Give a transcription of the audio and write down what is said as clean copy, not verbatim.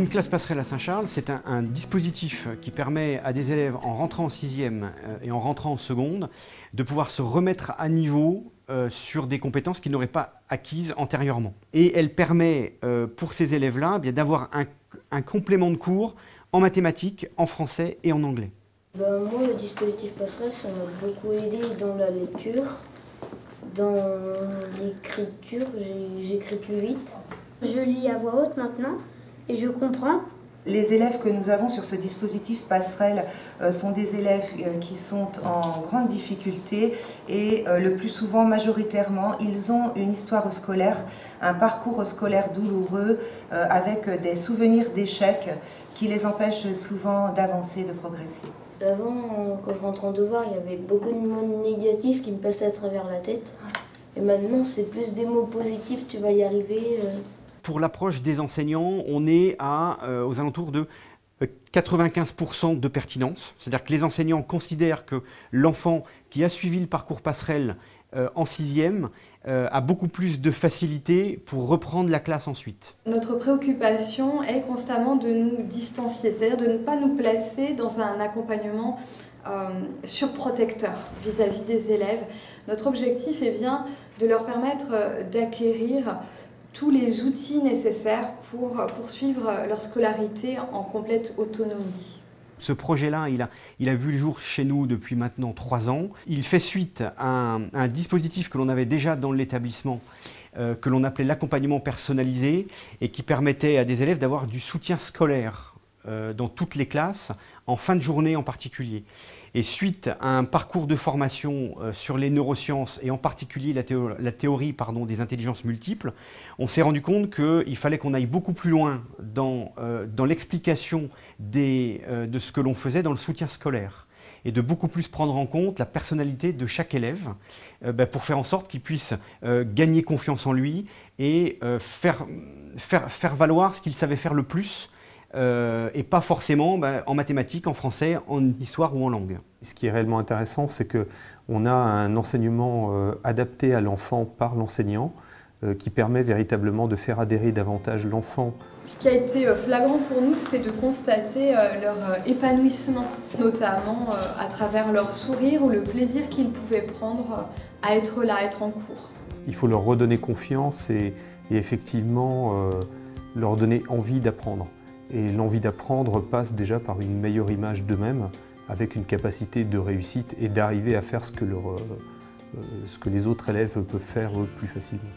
Une classe passerelle à Saint-Charles, c'est un dispositif qui permet à des élèves en rentrant en 6e et en rentrant en seconde de pouvoir se remettre à niveau sur des compétences qu'ils n'auraient pas acquises antérieurement. Et elle permet pour ces élèves-là d'avoir un complément de cours en mathématiques, en français et en anglais. Moi, le dispositif passerelle, ça m'a beaucoup aidé dans la lecture, dans l'écriture, j'écris plus vite. Je lis à voix haute maintenant et je comprends. Les élèves que nous avons sur ce dispositif passerelle sont des élèves qui sont en grande difficulté et le plus souvent, majoritairement, ils ont une histoire scolaire, un parcours scolaire douloureux avec des souvenirs d'échecs qui les empêchent souvent d'avancer, de progresser. Avant, quand je rentrais en devoir, il y avait beaucoup de mots négatifs qui me passaient à travers la tête. Et maintenant, c'est plus des mots positifs, tu vas y arriver. Pour l'approche des enseignants, on est aux alentours de 95% de pertinence. C'est-à-dire que les enseignants considèrent que l'enfant qui a suivi le parcours passerelle en 6e a beaucoup plus de facilité pour reprendre la classe ensuite. Notre préoccupation est constamment de nous distancier, c'est-à-dire de ne pas nous placer dans un accompagnement surprotecteur vis-à-vis des élèves. Notre objectif est bien de leur permettre d'acquérir tous les outils nécessaires pour poursuivre leur scolarité en complète autonomie. Ce projet-là, il a vu le jour chez nous depuis maintenant 3 ans. Il fait suite à un dispositif que l'on avait déjà dans l'établissement, que l'on appelait l'accompagnement personnalisé et qui permettait à des élèves d'avoir du soutien scolaire dans toutes les classes, en fin de journée en particulier. Et suite à un parcours de formation sur les neurosciences et en particulier la théorie des intelligences multiples, on s'est rendu compte qu'il fallait qu'on aille beaucoup plus loin dans l'explication de ce que l'on faisait dans le soutien scolaire et de beaucoup plus prendre en compte la personnalité de chaque élève pour faire en sorte qu'il puisse gagner confiance en lui et faire valoir ce qu'il savait faire le plus et pas forcément en mathématiques, en français, en histoire ou en langue. Ce qui est réellement intéressant, c'est qu'on a un enseignement adapté à l'enfant par l'enseignant qui permet véritablement de faire adhérer davantage l'enfant. Ce qui a été flagrant pour nous, c'est de constater leur épanouissement, notamment à travers leur sourire ou le plaisir qu'ils pouvaient prendre à être là, à être en cours. Il faut leur redonner confiance et effectivement leur donner envie d'apprendre. Et l'envie d'apprendre passe déjà par une meilleure image d'eux-mêmes, avec une capacité de réussite et d'arriver à faire ce que les autres élèves peuvent faire eux plus facilement.